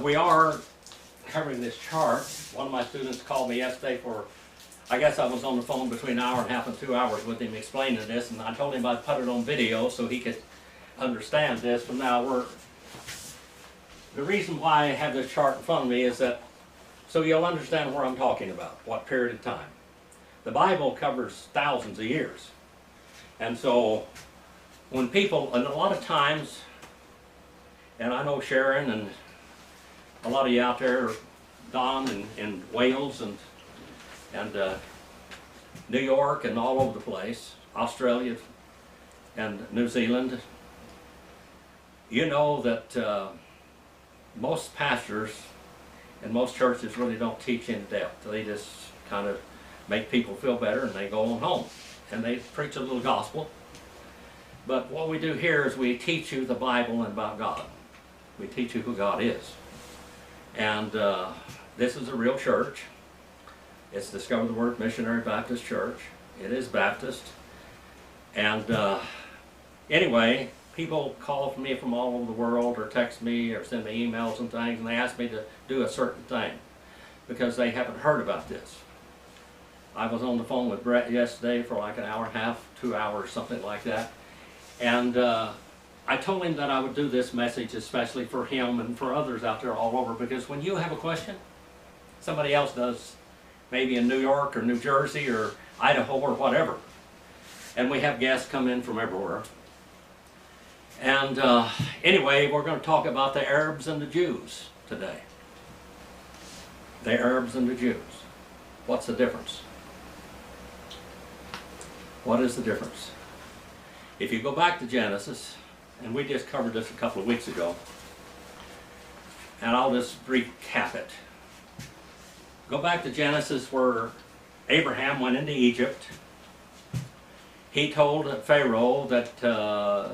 We are covering this chart. One of my students called me yesterday for, I guess I was on the phone between an hour and a half and 2 hours with him explaining this, and I told him I'd put it on video so he could understand this. But now the reason why I have this chart in front of me is that so you'll understand where I'm talking about, what period of time. The Bible covers thousands of years. And so when people, and a lot of times, and I know Sharon and a lot of you out there, Don in Wales and New York and all over the place, Australia and New Zealand, you know that most pastors and most churches really don't teach in depth. They just kind of make people feel better and they go on home. And they preach a little gospel. But what we do here is we teach you the Bible and about God. We teach you who God is. And this is a real church. It's Discover the Word Missionary Baptist Church. It is Baptist. And anyway, people call me from all over the world or text me or send me emails and things, and they ask me to do a certain thing because they haven't heard about this. I was on the phone with Brett yesterday for like an hour and a half, 2 hours, something like that. And I told him that I would do this message especially for him and for others out there all over, because when you have a question, somebody else does, maybe in New York or New Jersey or Idaho or whatever. And we have guests come in from everywhere. And anyway, we're going to talk about the Arabs and the Jews today. The Arabs and the Jews. What's the difference? What is the difference? If you go back to Genesis, and we just covered this a couple of weeks ago, and I'll just recap it. Go back to Genesis where Abraham went into Egypt. He told Pharaoh that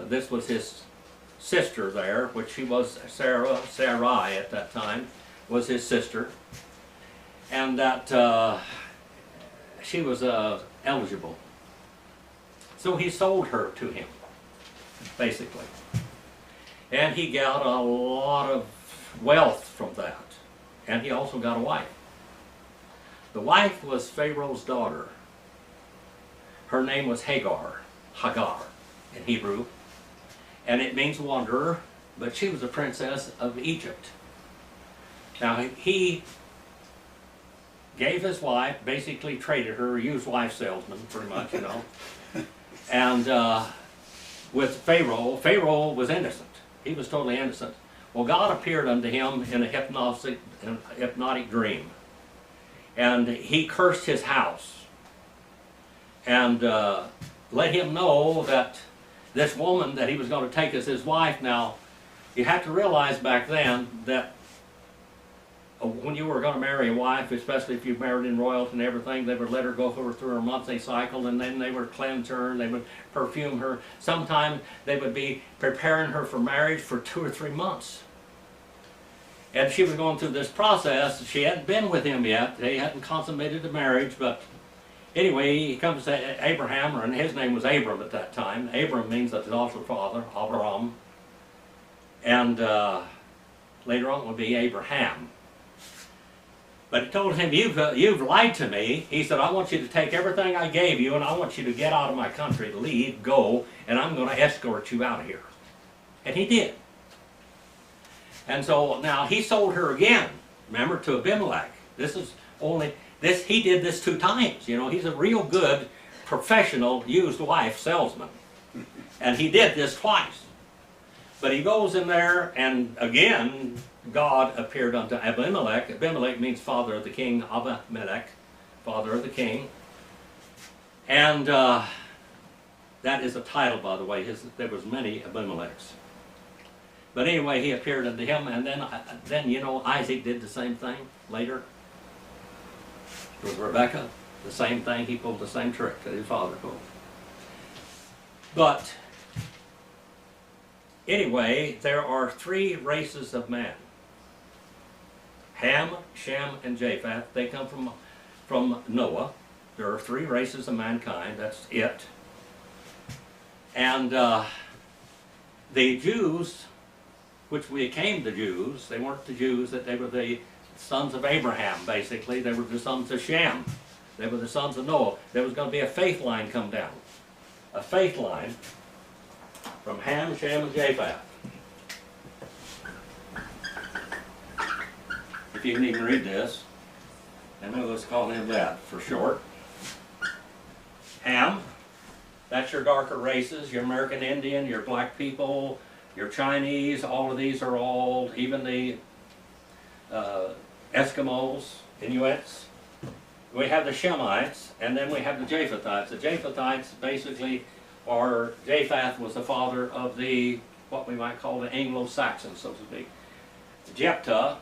this was his sister there, which she was Sarai at that time, was his sister, and that she was eligible. So he sold her to him, basically. And he got a lot of wealth from that. And he also got a wife. The wife was Pharaoh's daughter. Her name was Hagar in Hebrew. And it means wanderer, but she was a princess of Egypt. Now he gave his wife, basically traded her, used wife salesman pretty much, you know. And with Pharaoh, Pharaoh was innocent. He was totally innocent. Well, God appeared unto him in a hypnotic dream. And he cursed his house. And let him know that this woman that he was going to take as his wife. Now, you have to realize back then that when you were going to marry a wife, especially if you married in royalty and everything, they would let her go through her monthly cycle, and then they would cleanse her, and they would perfume her. Sometimes they would be preparing her for marriage for 2 or 3 months. And she was going through this process. She hadn't been with him yet. They hadn't consummated the marriage, but anyway, he comes to Abraham, and his name was Abram at that time. Abram means the daughter father, Abraham. And later on it would be Abraham. But he told him, you've lied to me. He said, I want you to take everything I gave you, and I want you to get out of my country, leave, go, and I'm going to escort you out of here. And he did. And so now he sold her again, remember, to Abimelech. He did this 2 times. You know, he's a real good professional used wife salesman. And he did this twice. But he goes in there, and again, God appeared unto Abimelech. Abimelech means father of the king. Abimelech, father of the king. And that is a title, by the way. There was many Abimelechs. But anyway, he appeared unto him, and then you know, Isaac did the same thing later. With Rebekah, the same thing. He pulled the same trick that his father pulled. But anyway, there are 3 races of man. Ham, Shem, and Japheth. They come from Noah. There are 3 races of mankind. That's it. And the Jews which became the Jews. They weren't the Jews, that they were the sons of Abraham, basically. They were the sons of Shem. They were the sons of Noah. There was going to be a faith line come down. A faith line from Ham, Shem, and Japheth. If you can even read this, and we'll just call him that for short. Ham, that's your darker races, your American Indian, your black people, your Chinese, all of these are all, even the Eskimos, Inuits. We have the Shemites, and then we have the Japhethites. The Japhethites basically are, Japheth was the father of the, what we might call the Anglo-Saxons, so to speak. Jephthah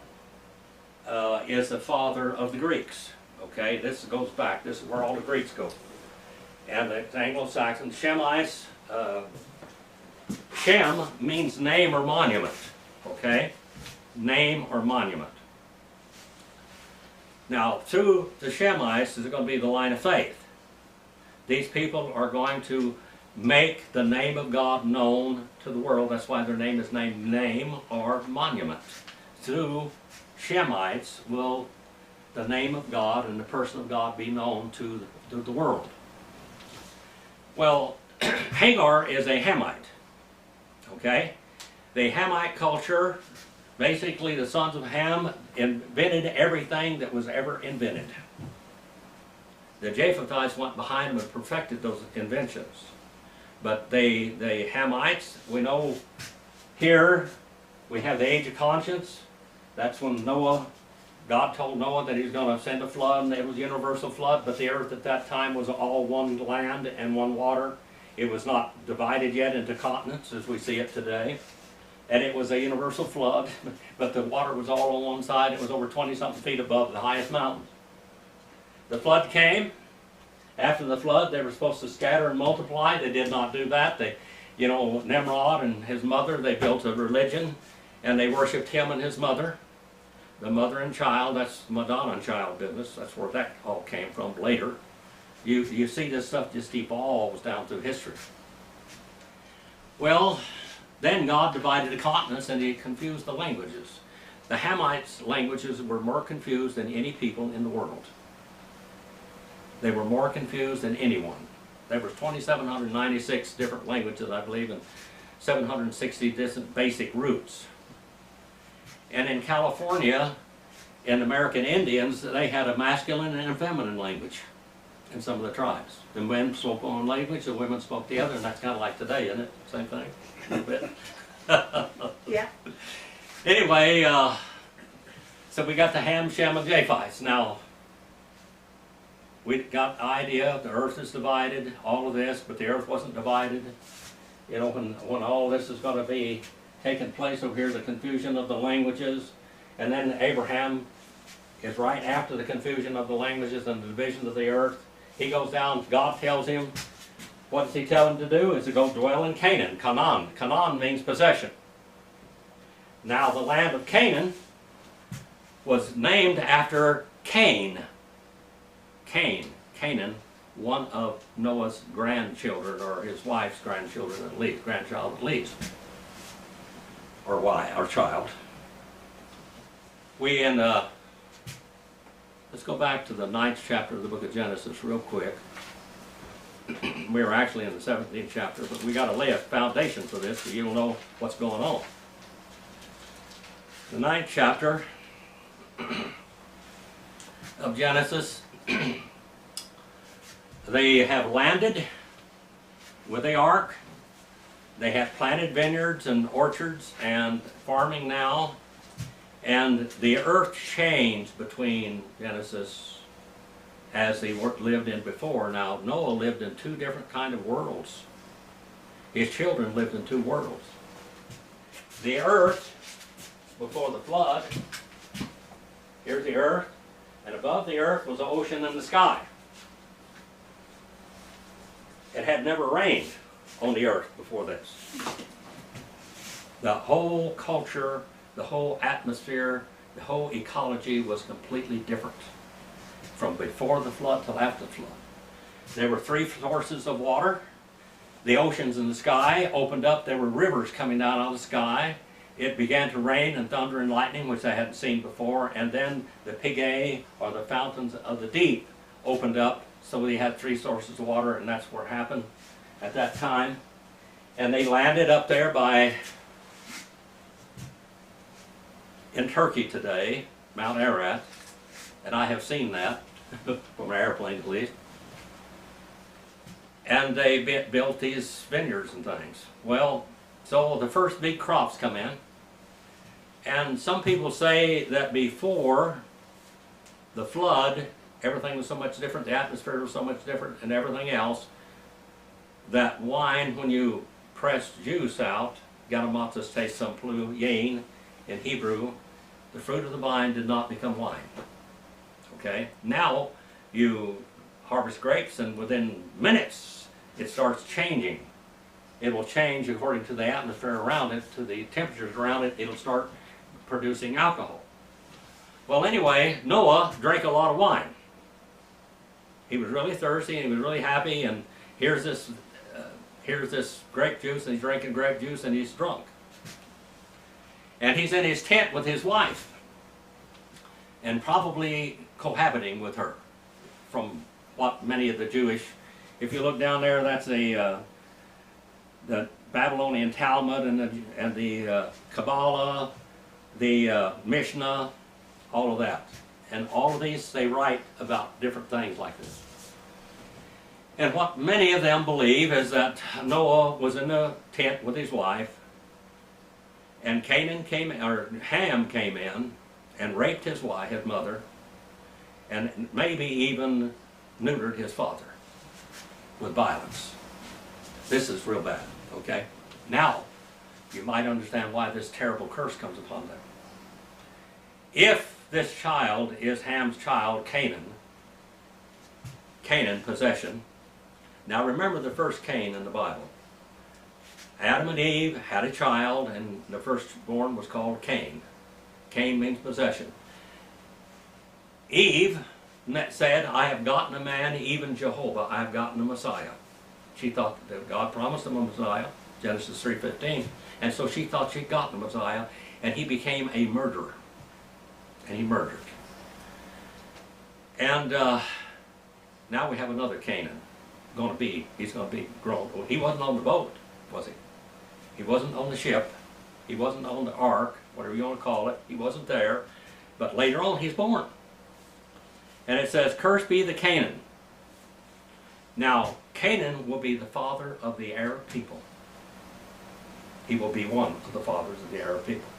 is the father of the Greeks. Okay, this goes back, this is where all the Greeks go. And the Anglo-Saxons, Shemites, Shem means name or monument, okay? Name or monument. Now, through the Shemites is going to be the line of faith. These people are going to make the name of God known to the world. That's why their name is named name or monument. Through Shemites will the name of God and the person of God be known to the world. Well, Hagar is a Hamite, okay? The Hamite culture, basically the sons of Ham invented everything that was ever invented. The Japhethites went behind them and perfected those inventions. But the Hamites, we know here, we have the age of conscience. That's when Noah, God told Noah that he was going to send a flood, and it was a universal flood, but the earth at that time was all one land and one water. It was not divided yet into continents as we see it today. And it was a universal flood, but the water was all on one side. It was over 20-something feet above the highest mountains. The flood came. After the flood, they were supposed to scatter and multiply. They did not do that. They, you know, Nimrod and his mother, they built a religion, and they worshipped him and his mother. The mother and child, that's Madonna and child business. That's where that all came from later. You see this stuff just evolves down through history. Well, then God divided the continents and he confused the languages. The Hamites' languages were more confused than any people in the world. They were more confused than anyone. There were 2,796 different languages, I believe, and 760 different basic roots. And in California, in American Indians, they had a masculine and a feminine language in some of the tribes. The men spoke one language, the women spoke the other, and that's kind of like today, isn't it? Same thing, a little bit. Yeah. Anyway, so we got the Ham, Shem, and Japheth. Now, we got the idea the earth is divided, all of this, but the earth wasn't divided. You know, when all this is going to be taking place over here, the confusion of the languages, and then Abraham is right after the confusion of the languages and the division of the earth. He goes down, God tells him, what does he tell him to do? Is to go dwell in Canaan, Canaan. Canaan means possession. Now the land of Canaan was named after Cain. Canaan, one of Noah's grandchildren, or his wife's grandchildren at least, grandchild at least. Or child. We let's go back to the 9th chapter of the book of Genesis real quick. We are actually in the 17th chapter, but we got to lay a foundation for this so you'll know what's going on. The 9th chapter of Genesis, they have landed with the ark. They have planted vineyards and orchards and farming now. And the earth changed between Genesis as they lived in before. Now, Noah lived in two different kind of worlds. His children lived in two worlds. The earth, before the flood, here's the earth, and above the earth was the ocean and the sky. It had never rained on the earth before this. The whole culture, the whole atmosphere, the whole ecology was completely different from before the flood till after the flood. There were three sources of water. The oceans and the sky opened up. There were rivers coming down out of the sky. it began to rain and thunder and lightning, which I hadn't seen before, and then the Pigay, or the fountains of the deep, opened up, so we had 3 sources of water, and that's what happened at that time. And they landed up there in Turkey today, Mount Ararat, and I have seen that, from an airplane at least. And they built these vineyards and things. Well, so the first big crops come in, and some people say that before the flood, everything was so much different, the atmosphere was so much different, and everything else, that wine, when you pressed juice out, Ganomatas tastes some plu, yain in Hebrew, the fruit of the vine did not become wine. Okay? Now, you harvest grapes, and within minutes, it starts changing. It will change according to the atmosphere around it, to the temperatures around it, it'll start producing alcohol. Well, anyway, Noah drank a lot of wine. He was really thirsty, and he was really happy, and here's this grape juice, and he's drinking grape juice, and he's drunk. And he's in his tent with his wife, and probably cohabiting with her, from what many of the Jewish, if you look down there, that's the Babylonian Talmud and the Kabbalah, the Mishnah, all of that. And all of these, they write about different things like this. And what many of them believe is that Noah was in a tent with his wife, and Ham came in and raped his wife, his mother, and maybe even neutered his father with violence. This is real bad, okay? Now, you might understand why this terrible curse comes upon them. If this child is Ham's child, Canaan, possession. Now remember the first Cain in the Bible. Adam and Eve had a child, and the firstborn was called Cain. Cain means possession. Eve said, I have gotten a man, even Jehovah, I have gotten a Messiah. She thought that God promised him a Messiah, Genesis 3:15, and so she thought she'd gotten a Messiah, and he became a murderer. And he murdered. And now we have another Canaan. He's going to be grown. He wasn't on the boat, was he? He wasn't on the ship. He wasn't on the ark, whatever you want to call it. He wasn't there. But later on, he's born. And it says, cursed be the Canaan. Now, Canaan will be the father of the Arab people. He will be one of the fathers of the Arab people.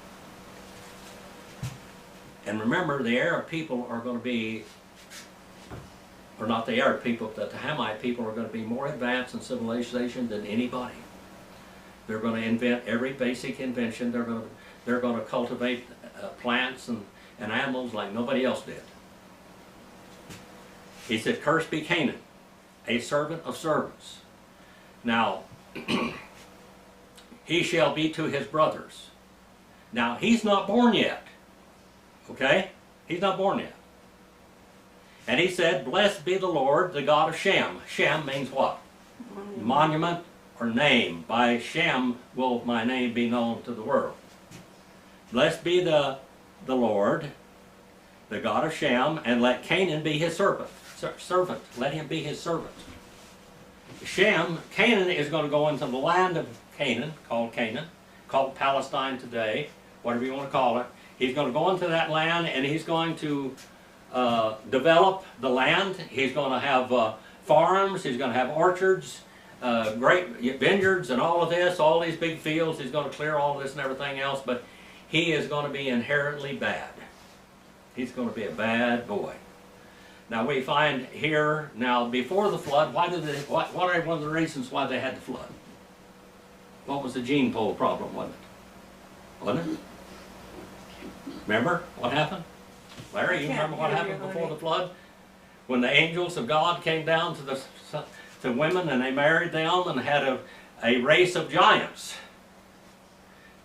And remember, the Arab people are going to be, or not the Arab people, but the Hamite people are going to be more advanced in civilization than anybody. They're going to invent every basic invention. They're going to cultivate plants and animals like nobody else did. He said, cursed be Canaan, a servant of servants. Now, he shall be to his brothers. Now, he's not born yet. Okay? He's not born yet. And he said, blessed be the Lord, the God of Shem. Shem means what? Monument or name. By Shem will my name be known to the world. Blessed be the Lord, the God of Shem, and let Canaan be his servant. Let him be his servant. Canaan is going to go into the land of Canaan, called Palestine today, whatever you want to call it. He's going to go into that land, and he's going to develop the land. He's going to have farms. He's going to have orchards, great vineyards, and all of this, all these big fields. He's going to clear all this and everything else, but he is going to be inherently bad. He's going to be a bad boy. Now we find here, now before the flood, what are one of the reasons why they had the flood? What was the gene pool problem, wasn't it? Remember what happened? Larry, you remember what happened before the flood? When the angels of God came down to women and they married them and had a race of giants.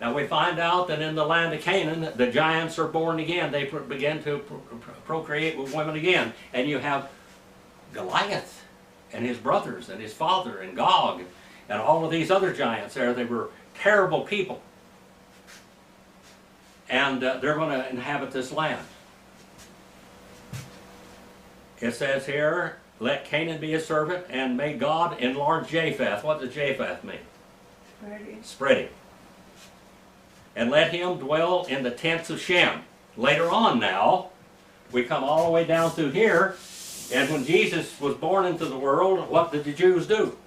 Now we find out that in the land of Canaan, the giants are born again. They begin to procreate with women again. And you have Goliath and his brothers and his father and Gog and all of these other giants there. They were terrible people. and they're going to inhabit this land. It says here, let Canaan be his servant, and may God enlarge Japheth. What does Japheth mean? Spreading. And let him dwell in the tents of Shem. Later on now, we come all the way down through here, and when Jesus was born into the world, what did the Jews do?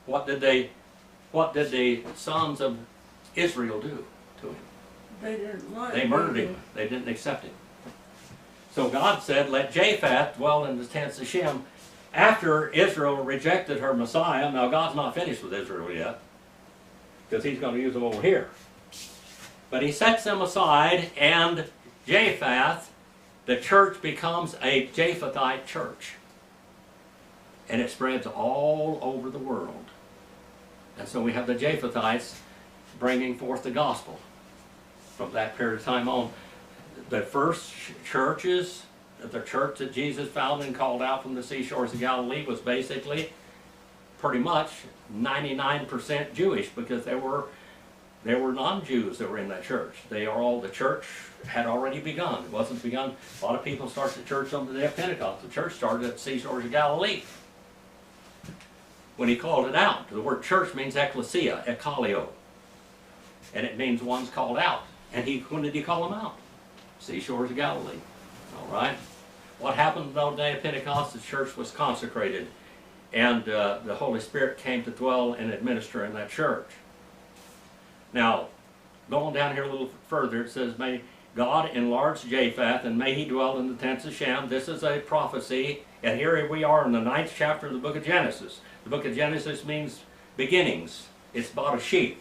What did the sons of Israel do to him? They didn't like They murdered him. They didn't accept him. So God said, let Japheth dwell in the tents of Shem. After Israel rejected her Messiah, now God's not finished with Israel yet, because he's going to use them over here. But he sets them aside, and Japheth, the church becomes a Japhethite church. And it spreads all over the world. And so we have the Japhethites bringing forth the gospel from that period of time on. The first churches, the church that Jesus founded and called out from the seashores of Galilee was basically pretty much 99% Jewish, because there were non-Jews that were in that church. The church had already begun. It wasn't begun. A lot of people start the church on the day of Pentecost. The church started at the seashores of Galilee when he called it out. The word church means ecclesia, ekkalio. And it means one's called out. And when did he call them out? Seashores of Galilee. All right. What happened on the day of Pentecost? The church was consecrated, and the Holy Spirit came to dwell and administer in that church. Now, going down here a little further, it says, may God enlarge Japheth, and may he dwell in the tents of Shem. This is a prophecy, and here we are in the 9th chapter of the book of Genesis. The book of Genesis means beginnings. It's Barashith.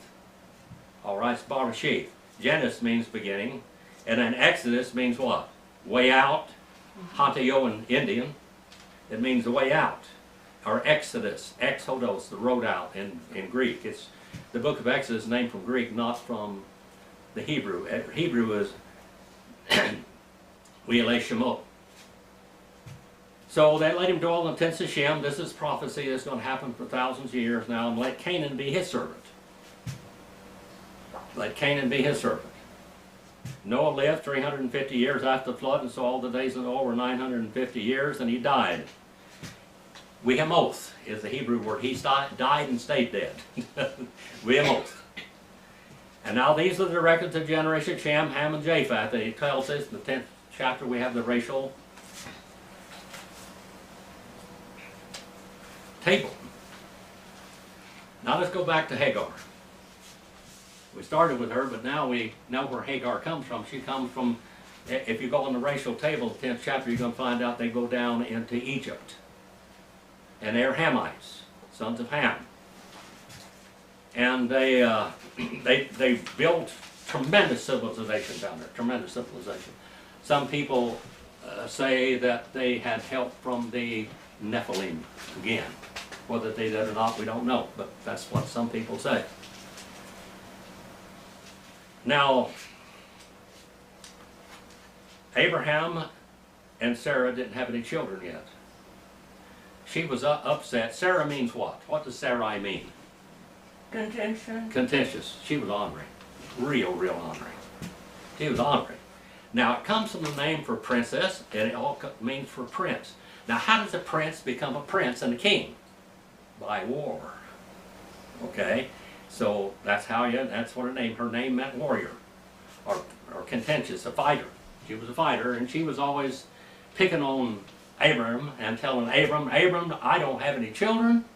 All right, it's Barashith. Genesis means beginning, and then Exodus means what? Way out. Hanteo in Indian, it means the way out. Or Exodus, Exodos, the road out in Greek. It's the book of Exodus is named from Greek, not from the Hebrew. Hebrew is We'le Shemot. So they let him dwell in the tents of Shem. This is prophecy that's going to happen for thousands of years now. And let Canaan be his servant. Let Canaan be his servant. Noah lived 350 years after the flood, and so all the days of Noah were 950 years, and he died. Wehemoth is the Hebrew word. He died and stayed dead. Wehemoth. And now these are the records of generation Shem, Ham, and Japheth. And he tells us in the 10th chapter we have the racial table. Now let's go back to Hagar. We started with her, but now we know where Hagar comes from. She comes from, if you go on the racial table, the 10th chapter, you're going to find out they go down into Egypt. And they're Hamites, sons of Ham. And they built tremendous civilization down there, tremendous civilization. Some people say that they had help from the Nephilim again. Whether they did or not, we don't know, but that's what some people say. Now, Abraham and Sarah didn't have any children yet. She was upset. Sarah means what? What does Sarai mean? Contention. Contentious. She was ornery. Real ornery. She was ornery. Now, it comes from the name for princess, and it all means for prince. Now, how does a prince become a prince and a king? By war. Okay? So that's that's what her name meant, warrior, or contentious, a fighter. She was a fighter, and she was always picking on Abram and telling Abram, I don't have any children,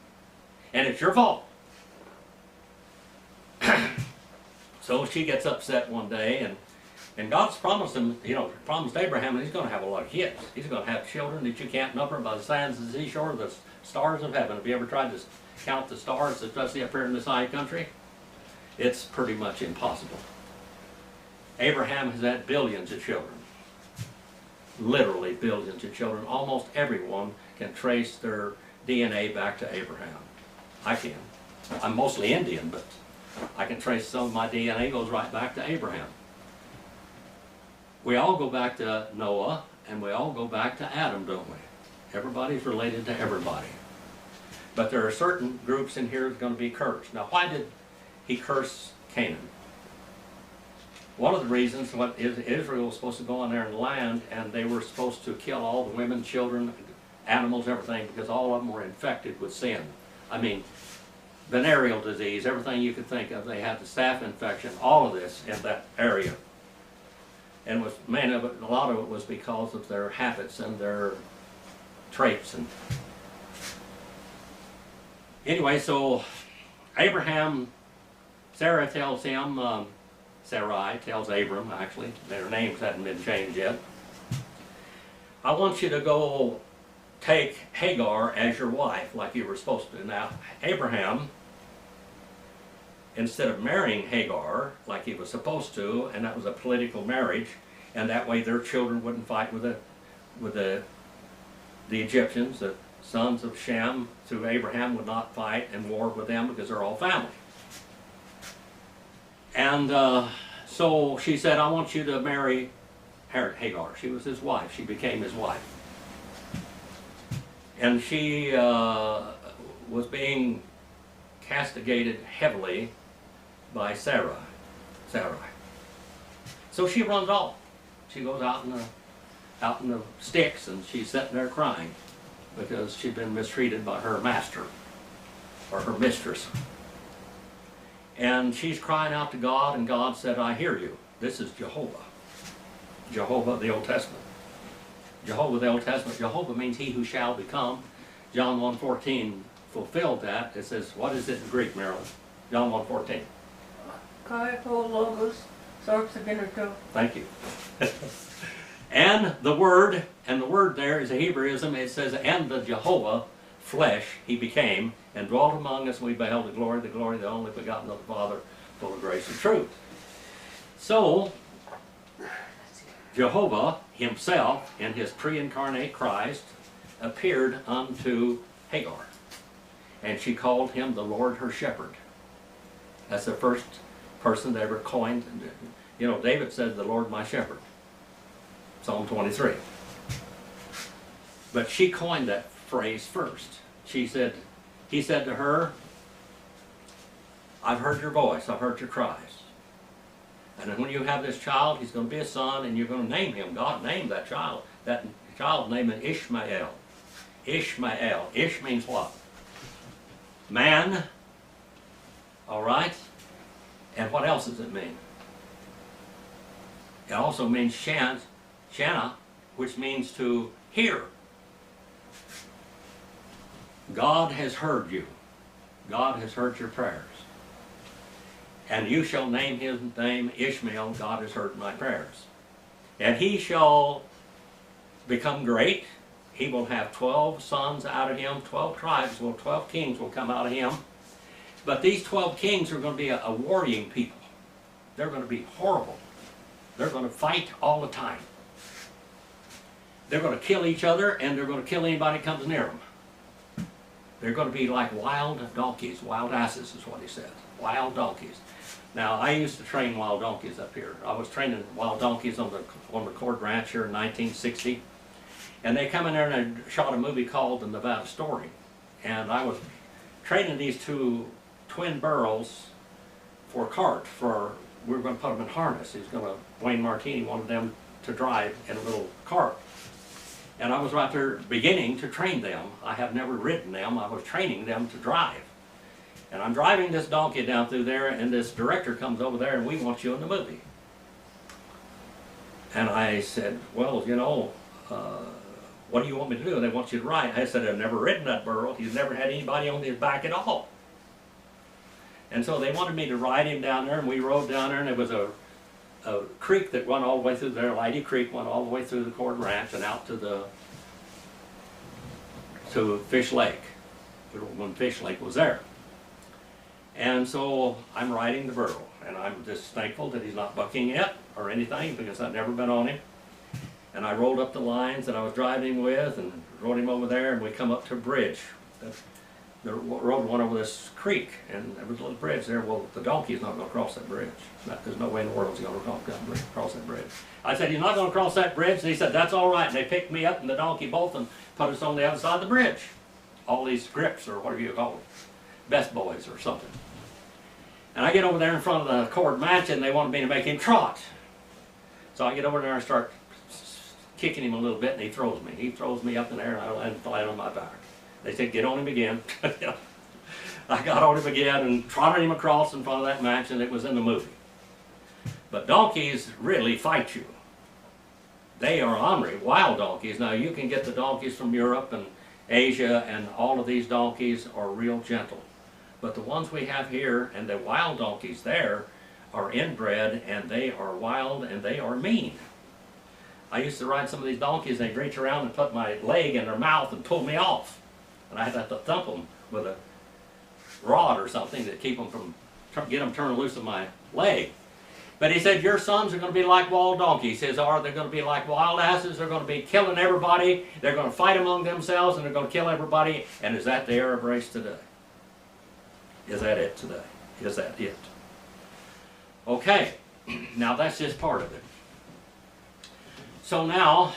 and it's your fault. So she gets upset one day, and God's promised him, promised Abraham that he's going to have a lot of kids. He's going to have children that you can't number by the sands of the seashore, the stars of heaven. Have you ever tried to count the stars, especially up here in this high country? It's pretty much impossible. Abraham has had billions of children. Literally billions of children. Almost everyone can trace their DNA back to Abraham. I can. I'm mostly Indian, but I can trace some of my DNA goes right back to Abraham. We all go back to Noah, and we all go back to Adam, don't we? Everybody's related to everybody. But there are certain groups in here that's going to be cursed. Now, why did he curse Canaan? one of the reasons what Israel was supposed to go in there and land, and they were supposed to kill all the women, children, animals, everything, because all of them were infected with sin. I mean, venereal disease, everything you could think of. They had the staph infection, all of this in that area. And was many of it, a lot of it was because of their habits and their traits. And anyway, so Abraham, Sarah tells him, Sarai tells Abram, actually, their names hadn't been changed yet. I want you to go take Hagar as your wife, like you were supposed to. Now, Abraham, instead of marrying Hagar, like he was supposed to, and that was a political marriage, and that way their children wouldn't fight with the Egyptians, the sons of Shem through Abraham would not fight and war with them because they're all family. And so she said, I want you to marry Hagar. She was his wife. She became his wife. And she was being castigated heavily by Sarai. So she runs off. She goes out in the sticks, and she's sitting there crying because she'd been mistreated by her master or her mistress. And she's crying out to God, and God said, I hear you. This is Jehovah. Jehovah, the Old Testament. Jehovah, the Old Testament. Jehovah means he who shall become. John 1:14 fulfilled that. It says, what is it in Greek, Marilyn? John 1:14. Kai, ho, logos, sarx, agenitor. Thank you. And the word there is a Hebraism. It says, and the Jehovah flesh he became, and dwelt among us, and we beheld the glory of the only begotten of the Father, full of grace and truth. So, Jehovah himself, in his pre-incarnate Christ, appeared unto Hagar. And she called him the Lord her shepherd. That's the first person that ever coined. You know, David said, the Lord my shepherd. Psalm 23. But she coined that phrase first. He said to her, I've heard your voice, I've heard your cries. And when you have this child, he's going to be a son, and you're going to name him. God named that child. That child named him Ishmael. Ishmael. Ish means what? Man. All right? And what else does it mean? It also means Shana, which means to hear. God has heard you. God has heard your prayers. And you shall name his name Ishmael. God has heard my prayers. And he shall become great. He will have 12 sons out of him, 12 tribes, 12 kings will come out of him. But these 12 kings are going to be a warring people. They're going to be horrible. They're going to fight all the time. They're going to kill each other, and they're going to kill anybody that comes near them. They're going to be like wild donkeys, wild asses is what he said. Wild donkeys. Now, I used to train wild donkeys up here. I was training wild donkeys on the Cord Ranch here in 1960. And they come in there and I shot a movie called The Nevada Story. And I was training these two twin burros for a cart. We were going to put them in harness. Wayne Martini wanted them to drive in a little cart. And I was right there beginning to train them. I have never ridden them. I was training them to drive. And I'm driving this donkey down through there, and this director comes over there, and we want you in the movie. And I said, well, you know, what do you want me to do? They want you to ride. I said, I've never ridden that burro. He's never had anybody on his back at all. And so they wanted me to ride him down there, and we rode down there, and there was a creek that went all the way through there. Leidy Creek went all the way through the Cord Ranch and out to Fish Lake, when Fish Lake was there. And so I'm riding the burro, and I'm just thankful that he's not bucking yet or anything, because I've never been on him. And I rolled up the lines that I was driving him with and rode him over there, and we come up to a bridge. The road went over this creek, and there was a little bridge there. Well, the donkey's not going to cross that bridge. There's no way in the world he's going to cross that bridge. I said, he's not going to cross that bridge. And he said, that's all right. And they picked me up and the donkey both and put us on the other side of the bridge. All these grips, or whatever you call them, best boys or something. And I get over there in front of the court mansion, and they wanted me to make him trot. So I get over there and start kicking him a little bit, and he throws me. He throws me up in the air, and I land flat on my back. They said, get on him again. I got on him again and trotted him across in front of that mansion. It was in the movie. But donkeys really fight you. They are ornery, wild donkeys. Now you can get the donkeys from Europe and Asia, and all of these donkeys are real gentle. But the ones we have here and the wild donkeys there are inbred, and they are wild and they are mean. I used to ride some of these donkeys, and they'd reach around and put my leg in their mouth and pull me off. And I had to thump them with a rod or something to keep them from, get them turned loose of my leg. But he said, your sons are going to be like wild donkeys. He says, they're going to be like wild asses. They're going to be killing everybody. They're going to fight among themselves, and they're going to kill everybody. And is that the Arab race today? Is that it today? Is that it? Okay, now that's just part of it. So now,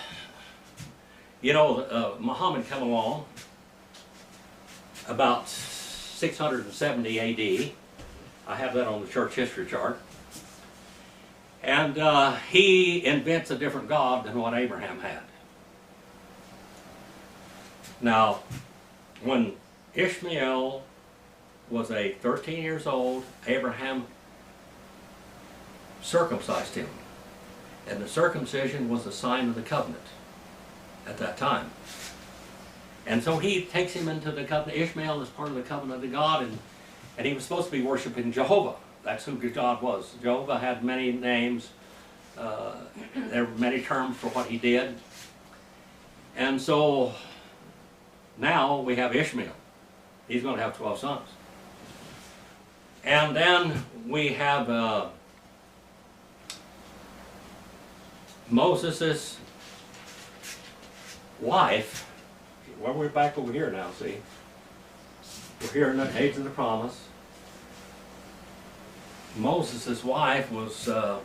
you know, Muhammad came along about 670 AD. I have that on the church history chart. And he invents a different God than what Abraham had. Now, when Ishmael was 13 years old, Abraham circumcised him. And the circumcision was a sign of the covenant at that time. And so he takes him into the covenant. Ishmael is part of the covenant of God, and he was supposed to be worshiping Jehovah. That's who God was. Jehovah had many names. There were many terms for what he did. And so now we have Ishmael. He's going to have 12 sons. And then we have Moses' wife. Well, we're back over here now, see? We're here in the age of the promise. Moses' wife was a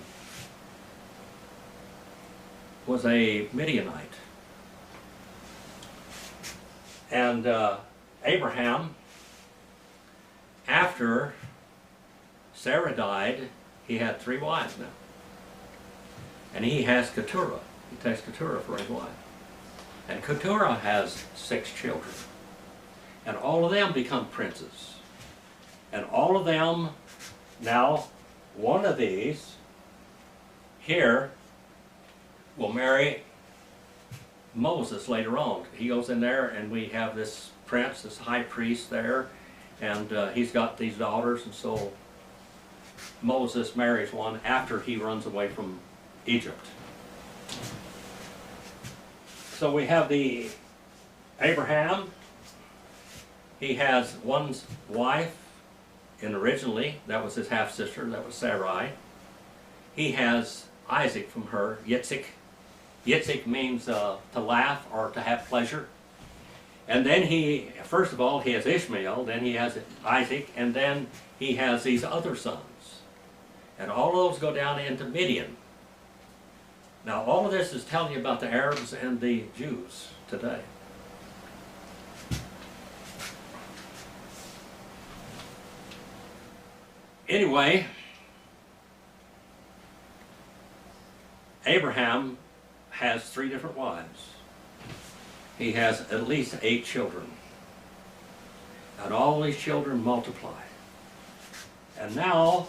Midianite. And Abraham, after Sarah died, he had 3 wives now. And he has Keturah. He takes Keturah for his wife. And Keturah has 6 children. And all of them become princes. And all of them, now, one of these here will marry Moses later on. He goes in there, and we have this prince, this high priest there, and he's got these daughters, and so Moses marries one after he runs away from Egypt. So we have the Abraham. He has one wife, and originally that was his half-sister, that was Sarai. He has Isaac from her, Yitzhak. Yitzhak means to laugh or to have pleasure. And then he, first of all, he has Ishmael, then he has Isaac, and then he has these other sons. And all of those go down into Midian. Now all of this is telling you about the Arabs and the Jews today. Anyway, Abraham has 3 different wives. He has at least 8 children. And all these children multiply. And now,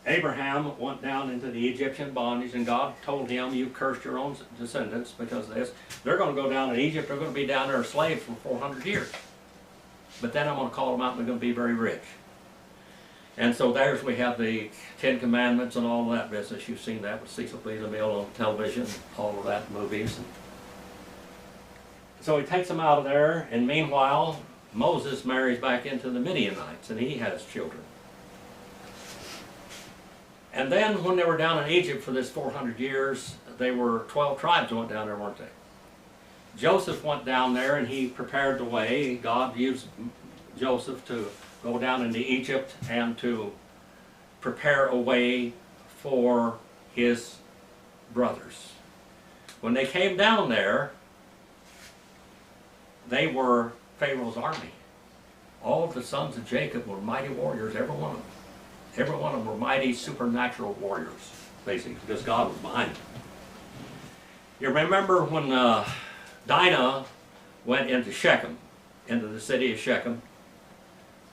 Abraham went down into the Egyptian bondage, and God told him, you cursed your own descendants because of this. They're going to go down to Egypt. They're going to be down there slaves for 400 years. But then I'm going to call them out, and they're going to be very rich. And so there's, we have the 10 Commandments and all of that business. You've seen that with Cecil B. DeMille on television, all of that, movies. And so he takes them out of there, and meanwhile, Moses marries back into the Midianites, and he has children. And then when they were down in Egypt for this 400 years, they were 12 tribes went down there, weren't they? Joseph went down there, and he prepared the way. God used Joseph to go down into Egypt and to prepare a way for his brothers. When they came down there, they were Pharaoh's army. All of the sons of Jacob were mighty warriors, every one of them. Every one of them were mighty supernatural warriors, basically, because God was behind them. You remember when Dinah went into Shechem, into the city of Shechem,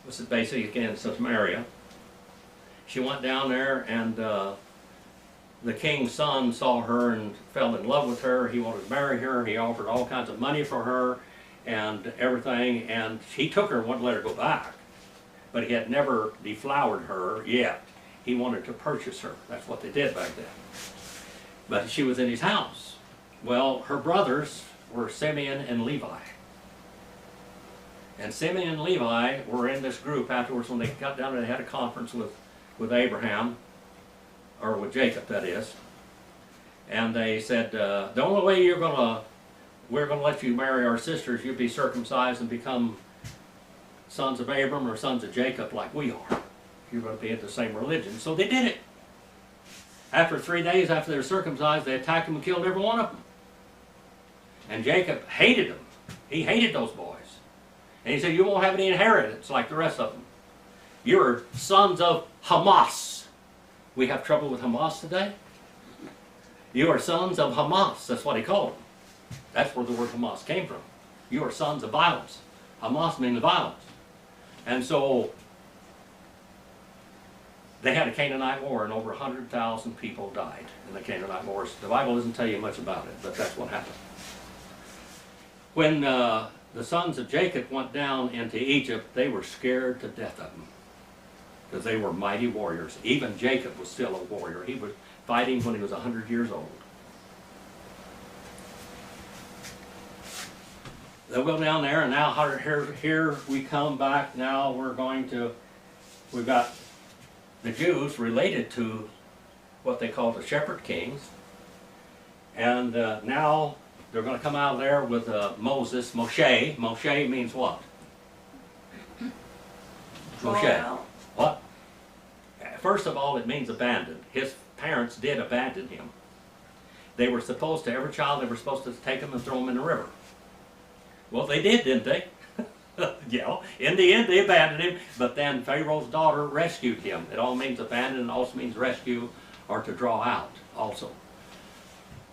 this is basically again Samaria. She went down there, and the king's son saw her and fell in love with her. He wanted to marry her. He offered all kinds of money for her and everything, and he took her and wouldn't let her go back. But he had never deflowered her yet. He wanted to purchase her. That's what they did back then. But she was in his house. Well, her brothers were Simeon and Levi. And Simeon and Levi were in this group afterwards when they got down and they had a conference with Abraham, or with Jacob, that is. And they said, the only way we're going to let you marry our sisters, you'll be circumcised and become sons of Abram or sons of Jacob like we are. You're going to be in the same religion. So they did it. After 3 days after they were circumcised, they attacked them and killed every one of them. And Jacob hated them. He hated those boys. And he said, you won't have any inheritance like the rest of them. You're sons of Hamas. We have trouble with Hamas today. You are sons of Hamas. That's what he called them. That's where the word Hamas came from. You are sons of violence. Hamas means violence. And so they had a Canaanite war, and over 100,000 people died in the Canaanite wars. The Bible doesn't tell you much about it, but that's what happened. When the sons of Jacob went down into Egypt, they were scared to death of them, because they were mighty warriors. Even Jacob was still a warrior. He was fighting when he was 100 years old. They'll go down there, and now here we come back. Now we've got the Jews related to what they call the shepherd kings. And now they're going to come out of there with Moses, Moshe. Moshe means what? Moshe. What? First of all, it means abandoned. His parents did abandon him. They were supposed to, every child, they were supposed to take him and throw him in the river. Well, they did, didn't they? Yeah, in the end they abandoned him, but then Pharaoh's daughter rescued him. It all means abandon, and also means rescue or to draw out also.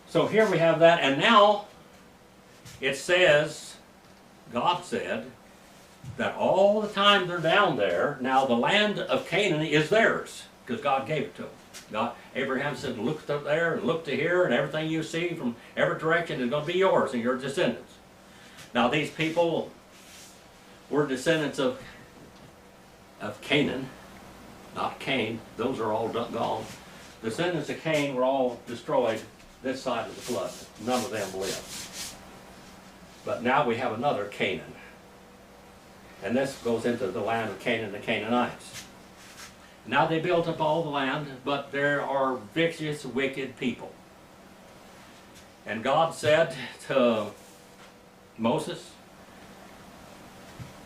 So here we have that, and now it says, God said, that all the time they're down there, now the land of Canaan is theirs, because God gave it to them. Abraham said, look to there and look to here, and everything you see from every direction is going to be yours and your descendants. Now these people were descendants of Canaan, not Cain. Those are all gone. Descendants of Cain were all destroyed this side of the flood. None of them lived. But now we have another Canaan. And this goes into the land of Canaan, the Canaanites. Now they built up all the land, but there are vicious, wicked people. And God said to Moses,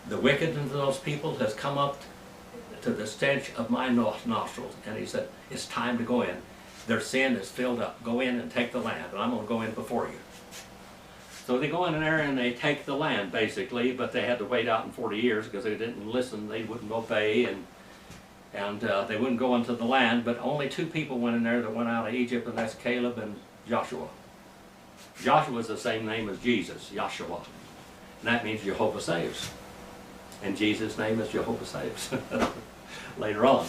the wickedness of those people has come up to the stench of my nostrils. And he said, it's time to go in. Their sin is filled up. Go in and take the land, and I'm going to go in before you. So they go in there and they take the land, basically, but they had to wait out in 40 years because they didn't listen, they wouldn't obey, and they wouldn't go into the land. But only 2 people went in there that went out of Egypt, and that's Caleb and Joshua. Joshua is the same name as Jesus, Yahshua. And that means Jehovah saves. And Jesus' name is Jehovah saves later on.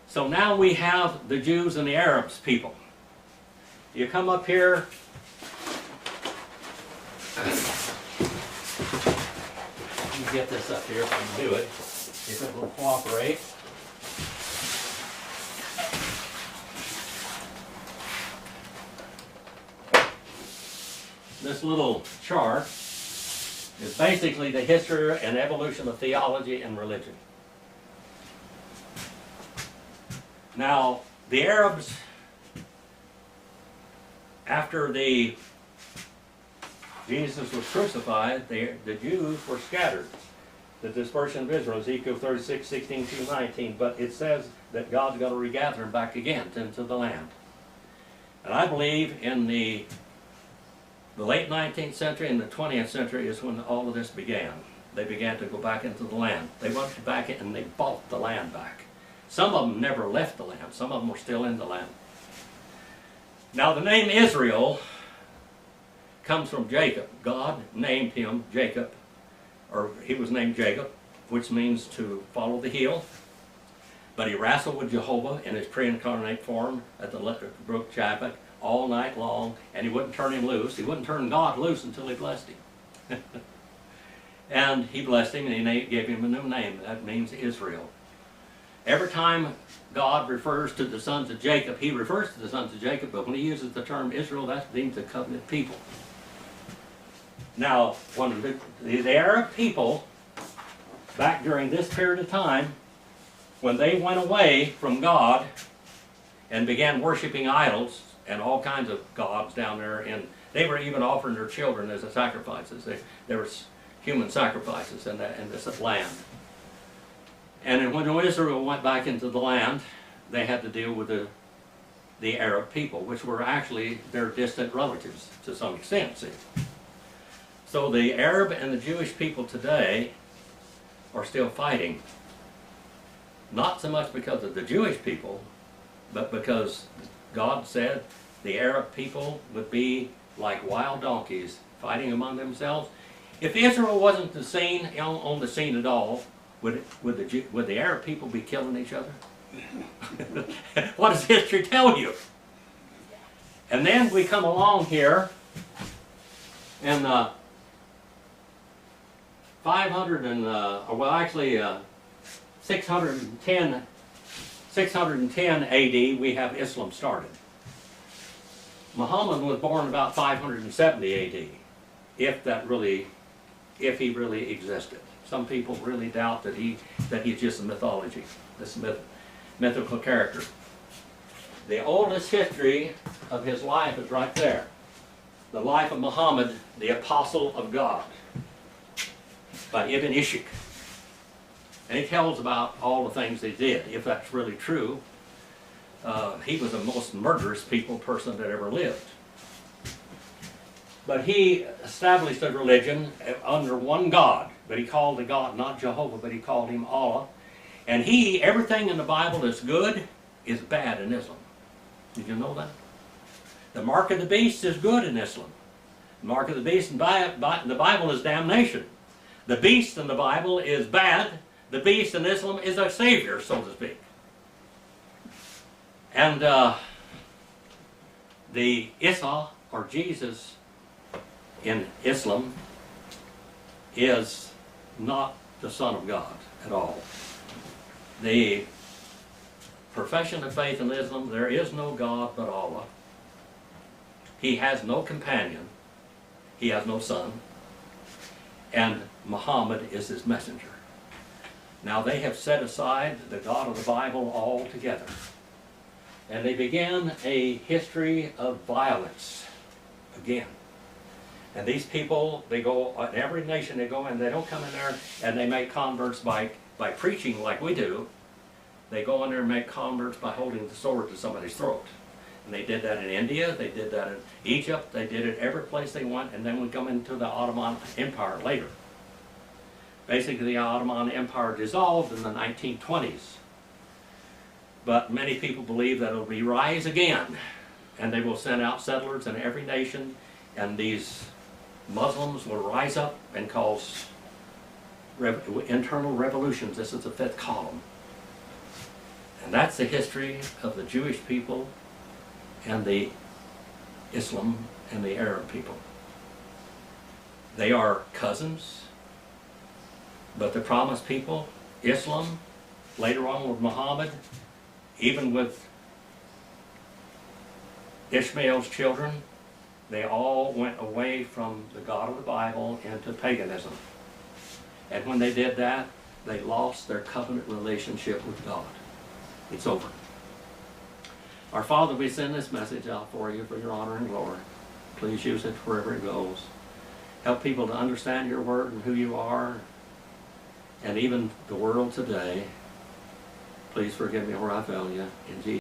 So now we have the Jews and the Arabs people. You come up here. Let me get this up here if I can do it. If it will cooperate. This little chart is basically the history and evolution of theology and religion. Now, the Arabs, after Jesus was crucified, the Jews were scattered. The dispersion of Israel, Ezekiel 36, 16 through 19, but it says that God's going to regather them back again into the land. And I believe in the late 19th century and the 20th century is when all of this began. They began to go back into the land. They went back in and they bought the land back. Some of them never left the land. Some of them were still in the land. Now the name Israel comes from Jacob. God named him Jacob, or he was named Jacob, which means to follow the heel. But he wrestled with Jehovah in his pre-incarnate form at the brook Jabbok all night long, and he wouldn't turn him loose. He wouldn't turn God loose until he blessed him. And he blessed him, and he gave him a new name. That means Israel. Every time God refers to the sons of Jacob, he refers to the sons of Jacob, but when he uses the term Israel, that means the covenant people. Now, when the Arab people, back during this period of time, when they went away from God and began worshiping idols and all kinds of gods down there, and they were even offering their children as a sacrifices. There was human sacrifices in this land. And then when Israel went back into the land, they had to deal with the Arab people, which were actually their distant relatives to some extent, see. So the Arab and the Jewish people today are still fighting. Not so much because of the Jewish people, but because God said the Arab people would be like wild donkeys fighting among themselves. If Israel wasn't the scene, on the scene at all, would the Arab people be killing each other? What does history tell you? And then we come along here, and 610 AD, we have Islam started. Muhammad was born about 570 AD, if he really existed. Some people really doubt that he's just a mythology, this mythical character. The oldest history of his life is right there. The life of Muhammad, the Apostle of God, by Ibn Ishaq. And he tells about all the things he did, if that's really true. He was the most murderous person that ever lived. But he established a religion under one God. But he called the God not Jehovah, but he called him Allah. And everything in the Bible that's good is bad in Islam. Did you know that? The mark of the beast is good in Islam. The mark of the beast in the Bible is damnation. The beast in the Bible is bad. The beast in Islam is a savior, so to speak. And the Isa, or Jesus, in Islam is not the Son of God at all. The profession of faith in Islam, there is no God but Allah. He has no companion. He has no son. And Muhammad is his messenger. Now they have set aside the God of the Bible altogether. And they began a history of violence again. And these people, they go, in every nation they go in, they don't come in there and they make converts by preaching like we do. They go in there and make converts by holding the sword to somebody's throat. And they did that in India, they did that in Egypt, they did it every place they went, and then we come into the Ottoman Empire later. Basically the Ottoman Empire dissolved in the 1920s. But many people believe that it will rise again, and they will send out settlers in every nation, and these Muslims will rise up and cause internal revolutions. This is the fifth column. And that's the history of the Jewish people and the Islam and the Arab people. They are cousins, but the promised people, Islam, later on with Muhammad, even with Ishmael's children, they all went away from the God of the Bible into paganism. And when they did that, they lost their covenant relationship with God. It's over. Our Father, we send this message out for you for your honor and glory. Please use it wherever it goes. Help people to understand your word and who you are, and even the world today. Please forgive me where I fail you. In Jesus'